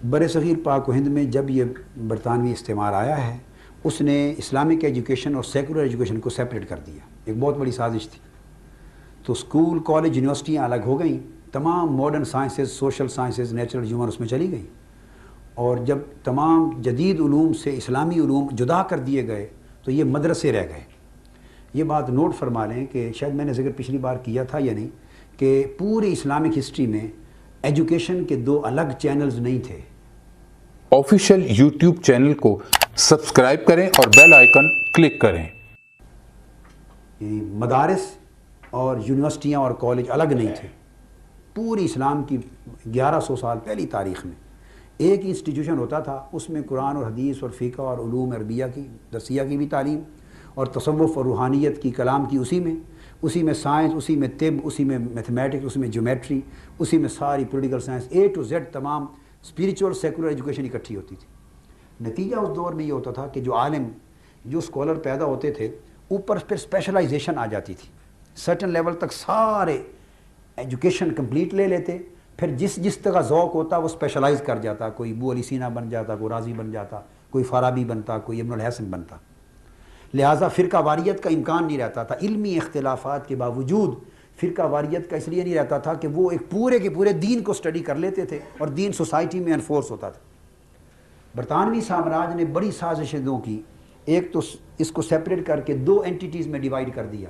بر صغیر پاک و ہند میں جب یہ برطانوی استعمار آیا ہے اس نے اسلامک ایجوکیشن اور سیکولر ایجوکیشن کو سیپریٹ کر دیا. ایک بہت بڑی سازش تھی. تو اسکول کالج یونیورسٹیاں الگ ہو گئیں, تمام modern sciences social sciences natural humour اس میں چلی گئیں, اور جب تمام جدید علوم سے اسلامی علوم جدا کر دیے گئے تو یہ مدرسے رہ گئے. یہ بات نوٹ فرما لیں کہ شاید میں نے ذکر پچھلی بار کیا تھا یا نہیں کہ پوری اسلامک ہسٹری میں ایجوکیشن کے دو الگ چینلز نہیں تھے. آفیشیل یوٹیوب چینل کو سبسکرائب کریں اور بیل آئیکن کلک کریں. مدارس اور یونیورسٹیاں اور کالج الگ نہیں تھے. پوری اسلام کی 1100 سال پہلی تاریخ میں ایک انسٹیٹیوشن ہوتا تھا, اس میں قرآن اور حدیث اور فقہ اور علوم عربیہ کی دسیہ کی بھی تعلیم اور تصوف اور روحانیت کی کلام کی اسی میں سائنس, اسی میں طب, اسی میں میتھمیٹکس, اسی میں جیومیٹری, اسی میں ساری political science A to Z تمام اسپریچول سیکولر ایجوکیشن اکٹھی ہوتی تھی. نتیجہ اس دور میں یہ ہوتا تھا کہ جو عالم جو اسکالر پیدا ہوتے تھے اوپر پھر اسپیشلائزیشن آ جاتی تھی. سرٹن لیول تک سارے ایجوکیشن کمپلیٹ لے لیتے, پھر جس طرح ذوق ہوتا وہ اسپیشلائز کر جاتا. کوئی ابو علی سینا بن جاتا, کوئی رازی بن جاتا, کوئی فارابی بنتا, کوئی ابن الحسن بنتا. لہٰذا فرقہ واریت کا امکان نہیں رہتا تھا. علمی اختلافات کے باوجود فرقہ واریت کا اس لیے نہیں رہتا تھا کہ وہ ایک پورے کے پورے دین کو سٹڈی کر لیتے تھے اور دین سوسائٹی میں انفورس ہوتا تھا. برطانوی سامراج نے بڑی سازشیں دو کی. ایک تو اس کو سیپریٹ کر کے دو اینٹیٹیز میں ڈیوائیڈ کر دیا.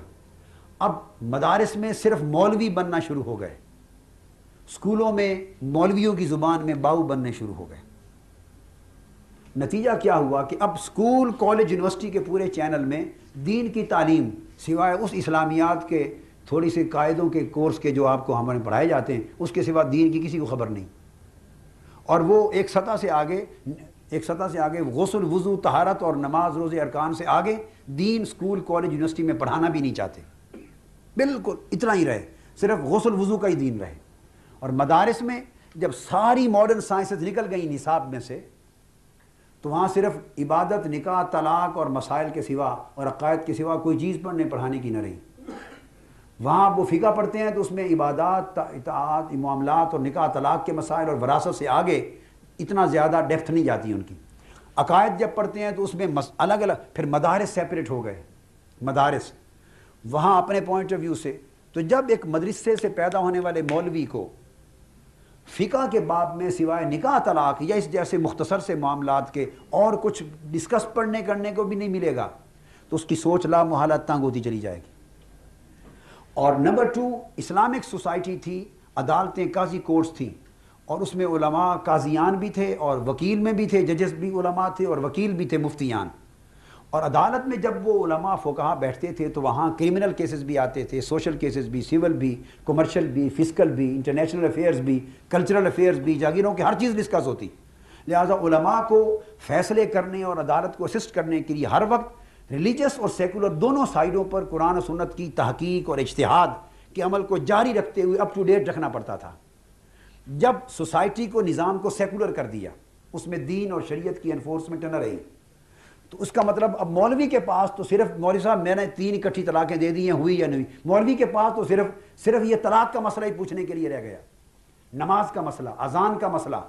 اب مدارس میں صرف مولوی بننا شروع ہو گئے, اسکولوں میں مولویوں کی زبان میں باؤ بننے شروع ہو گئے. نتیجہ کیا ہوا کہ اب اسکول کالج یونیورسٹی کے پورے چینل میں دین کی تعلیم سوائے اس اسلامیات کے تھوڑی سی قاعدوں کے کورس کے جو آپ کو ہمارے پڑھائے جاتے ہیں اس کے سوا دین کی کسی کو خبر نہیں. اور وہ ایک سطح سے آگے غسل وضو طہارت اور نماز روزے ارکان سے آگے دین اسکول کالج یونیورسٹی میں پڑھانا بھی نہیں چاہتے. بالکل اتنا ہی رہے, صرف غسل وضو کا ہی دین رہے. اور مدارس میں جب ساری ماڈرن سائنسز نکل گئیں نصاب میں سے تو وہاں صرف عبادت, نکاح, طلاق اور مسائل کے سوا اور عقائد کے سوا کوئی چیز پڑھانے کی نہ رہی. وہاں وہ فقہ پڑھتے ہیں تو اس میں عبادات, اطاعت, معاملات اور نکاح طلاق کے مسائل اور وراثت سے آگے اتنا زیادہ ڈیپتھ نہیں جاتی ان کی. عقائد جب پڑھتے ہیں تو اس میں الگ الگ. پھر مدارس سیپریٹ ہو گئے. مدارس وہاں اپنے پوائنٹ آف ویو سے تو جب ایک مدرسے سے پیدا ہونے والے مولوی کو فقہ کے باب میں سوائے نکاح طلاق یا اس جیسے مختصر سے معاملات کے اور کچھ ڈسکس پڑھنے کرنے کو بھی نہیں ملے گا تو اس کی سوچ لا محالہ تنگ ہوتی چلی جائے گی. اور نمبر 2 اسلامک سوسائٹی تھی, عدالتیں قاضی کورٹس تھیں اور اس میں علماء قاضیان بھی تھے اور وکیل میں بھی تھے, ججز بھی علماء تھے اور وکیل بھی تھے, مفتیان. اور عدالت میں جب وہ علماء فقہاء بیٹھتے تھے تو وہاں کرمنل کیسز بھی آتے تھے, سوشل کیسز بھی, سول بھی, کمرشل بھی, فزیکل بھی, انٹرنیشنل افیئرز بھی, کلچرل افیئرز بھی, جاگیروں کی ہر چیز ڈسکس ہوتی. لہٰذا علماء کو فیصلے کرنے اور عدالت کو اسسٹ کرنے کے لیے ہر وقت ریلیجس اور سیکولر دونوں سائیڈوں پر قرآن و سنت کی تحقیق اور اجتہاد کے عمل کو جاری رکھتے ہوئے اپ ٹو ڈیٹ رکھنا پڑتا تھا. جب سوسائٹی کو نظام کو سیکولر کر دیا, اس میں دین اور شریعت کی انفورسمنٹ نہ رہی, تو اس کا مطلب اب مولوی کے پاس تو صرف مولوی صاحب میں نے 3 اکٹھی طلاقیں دے دی ہیں, ہوئی یا نہیں. مولوی کے پاس تو صرف یہ طلاق کا مسئلہ ہی پوچھنے کے لیے رہ گیا. نماز کا مسئلہ, اذان کا مسئلہ,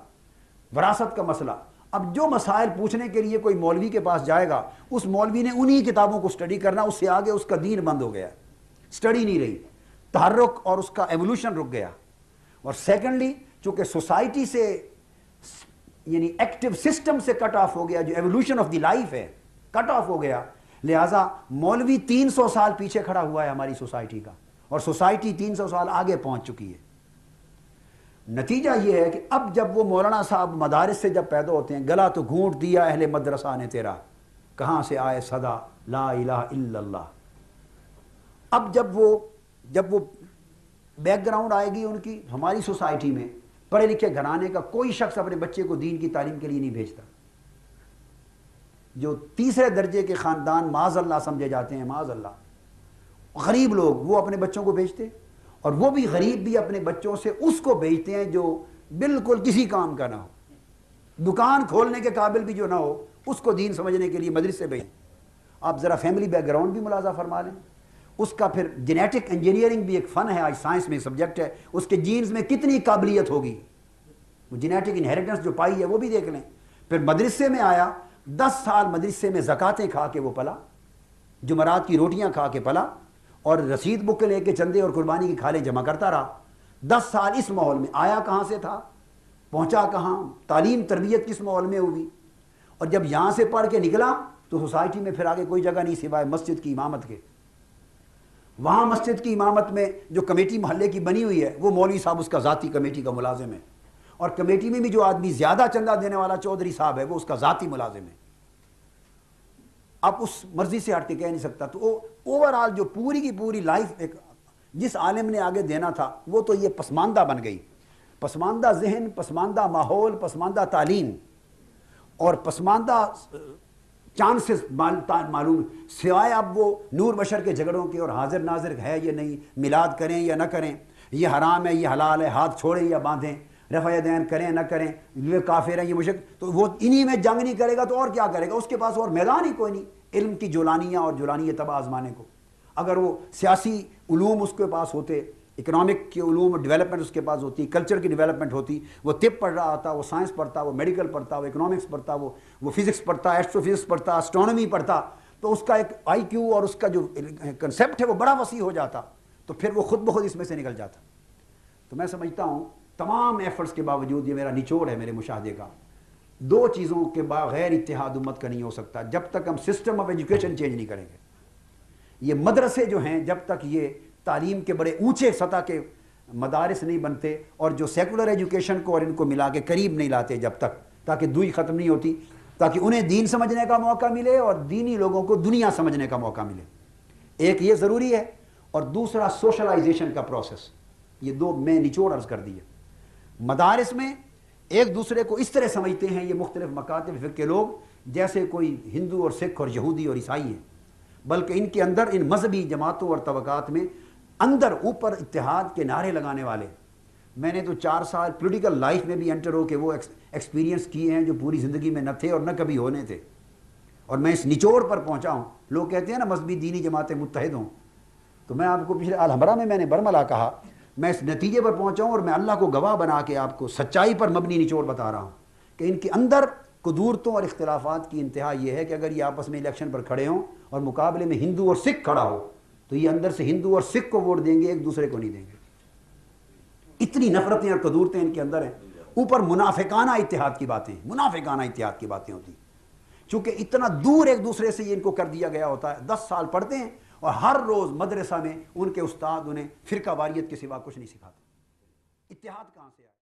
وراثت کا مسئلہ. اب جو مسائل پوچھنے کے لیے کوئی مولوی کے پاس جائے گا اس مولوی نے انہی کتابوں کو سٹڈی کرنا, اس سے آگے اس کا دین بند ہو گیا, سٹڈی نہیں رہی, تحرک اور اس کا ایوولوشن رک گیا. اور سیکنڈلی چونکہ سوسائٹی سے یعنی ایکٹیو سسٹم سے کٹ آف ہو گیا, جو ایوولوشن آف دی لائف ہے کٹ آف ہو گیا, لہٰذا مولوی 300 سال پیچھے کھڑا ہوا ہے ہماری سوسائٹی کا, اور سوسائٹی 300 سال آگے پہنچ چکی ہے. نتیجہ یہ ہے کہ اب جب وہ مولانا صاحب مدارس سے جب پیدا ہوتے ہیں, گلا تو گھونٹ دیا اہل مدرسہ نے تیرا, کہاں سے آئے صدا لا الہ الا اللہ. اب جب وہ بیک گراؤنڈ آئے گی ان کی, ہماری سوسائٹی میں پڑھے لکھے گھرانے کا کوئی شخص اپنے بچے کو دین کی تعلیم کے لیے نہیں بھیجتا. جو تیسرے درجے کے خاندان معاذ اللہ سمجھے جاتے ہیں, معاذ اللہ, غریب لوگ, وہ اپنے بچوں کو بھیجتے, اور وہ بھی غریب بھی اپنے بچوں سے اس کو بھیجتے ہیں جو بالکل کسی کام کا نہ ہو, دکان کھولنے کے قابل بھی جو نہ ہو, اس کو دین سمجھنے کے لیے مدرسے بھیجیں. آپ ذرا فیملی بیک گراؤنڈ بھی ملاحظہ فرما لیں. اس کا پھر جینیٹک انجینئرنگ بھی ایک فن ہے, آج سائنس میں سبجیکٹ ہے, اس کے جینز میں کتنی قابلیت ہوگی وہ جینیٹک انہیریٹنس جو پائی ہے وہ بھی دیکھ لیں. پھر مدرسے میں آیا, 10 سال مدرسے میں زکاتیں کھا کے وہ پلا, جمعرات کی روٹیاں کھا کے پلا, اور رسید بک لے کے چندے اور قربانی کی کھالیں جمع کرتا رہا. 10 سال اس ماحول میں آیا, کہاں سے تھا, پہنچا کہاں, تعلیم تربیت کس ماحول میں ہوئی, اور جب یہاں سے پڑھ کے نکلا تو سوسائٹی میں پھر آگے کوئی جگہ نہیں سوائے مسجد کی امامت کے. وہاں مسجد کی امامت میں جو کمیٹی محلے کی بنی ہوئی ہے وہ مولوی صاحب اس کا ذاتی کمیٹی کا ملازم ہے, اور کمیٹی میں بھی جو آدمی زیادہ چندہ دینے والا چودھری صاحب ہے وہ اس کا ذاتی ملازم ہے. اب اس مرضی سے ہٹ کے کہہ نہیں سکتا. تو اوورآل جو پوری کی پوری لائف ایک جس عالم نے آگے دینا تھا وہ تو یہ پسماندہ بن گئی. پسماندہ ذہن, پسماندہ ماحول, پسماندہ تعلیم اور پسماندہ چانسز معلوم, سوائے اب وہ نور بشر کے جھگڑوں کے اور حاضر ناظر ہے یا نہیں, میلاد کریں یا نہ کریں, یہ حرام ہے یہ حلال ہے, ہاتھ چھوڑیں یا باندھیں, رفع یدین کریں نہ کریں, یہ کافر ہیں یہ مشرک, تو وہ انہی میں جنگ نہیں کرے گا تو اور کیا کرے گا, اس کے پاس اور میدان ہی کوئی نہیں علم کی جولانیاں اور جولانی طبع آزمانے کو. اگر وہ سیاسی علوم اس کے پاس ہوتے, اکنامک کے علوم اور ڈیولپمنٹ اس کے پاس ہوتی, کلچر کی ڈیولپمنٹ ہوتی, وہ طب پڑھ رہا ہوتا, وہ سائنس پڑھتا, وہ میڈیکل پڑھتا, وہ اکنامکس پڑھتا, وہ فزکس پڑھتا, ایسٹرو فزکس پڑھتا, اسٹرانومی پڑھتا, تو اس کا ایک آئی کیو اور اس کا جو کنسیپٹ ہے وہ بڑا وسیع ہو جاتا, تو پھر وہ خود بخود اس میں سے نکل جاتا. تو میں سمجھتا ہوں تمام ایفرٹس کے باوجود, یہ میرا نچوڑ ہے میرے مشاہدے کا, 2 چیزوں کے بغیر اتحاد امت کا نہیں ہو سکتا جب تک ہم سسٹم آف ایجوکیشن چینج نہیں کریں گے. یہ مدرسے جو ہیں جب تک یہ تعلیم کے بڑے اونچے سطح کے مدارس نہیں بنتے اور جو سیکولر ایجوکیشن کو اور ان کو ملا کے قریب نہیں لاتے جب تک, تاکہ دوئی ختم نہیں ہوتی, تاکہ انہیں دین سمجھنے کا موقع ملے اور دینی لوگوں کو دنیا سمجھنے کا موقع ملے. ایک یہ ضروری ہے, اور دوسرا سوشلائزیشن کا پروسیس. یہ 2 میں نچوڑ عرض کر دی ہے. مدارس میں ایک دوسرے کو اس طرح سمجھتے ہیں یہ مختلف مکاتب فقہ کے لوگ جیسے کوئی ہندو اور سکھ اور یہودی اور عیسائی ہیں, بلکہ ان کے اندر ان مذہبی جماعتوں اور طبقات میں اندر اوپر اتحاد کے نعرے لگانے والے. میں نے تو 4 سال پولیٹیکل لائف میں بھی انٹر ہو کے وہ ایکسپیرینس کیے ہیں جو پوری زندگی میں نہ تھے اور نہ کبھی ہونے تھے, اور میں اس نچوڑ پر پہنچا ہوں. لوگ کہتے ہیں نا مذہبی دینی جماعتیں متحد ہوں, تو میں آپ کو پچھلے الحمرہ میں نے برملا کہا, میں اس نتیجے پر پہنچا ہوں اور میں اللہ کو گواہ بنا کے آپ کو سچائی پر مبنی نچوڑ بتا رہا ہوں کہ ان کے اندر قدورتوں اور اختلافات کی انتہا یہ ہے کہ اگر یہ آپس میں الیکشن پر کھڑے ہوں اور مقابلے میں ہندو اور سکھ کھڑا ہو تو یہ اندر سے ہندو اور سکھ کو ووٹ دیں گے, ایک دوسرے کو نہیں دیں گے. اتنی نفرتیں اور قدورتیں ان کے اندر ہیں. اوپر منافقانہ اتحاد کی باتیں, منافقانہ اتحاد کی باتیں ہوتی, چونکہ اتنا دور ایک دوسرے سے یہ ان کو کر دیا گیا ہوتا ہے. 10 سال پڑھتے ہیں اور ہر روز مدرسہ میں ان کے استاد انہیں فرقہ واریت کے سوا کچھ نہیں سکھاتے. اتحاد کہاں سے آئے؟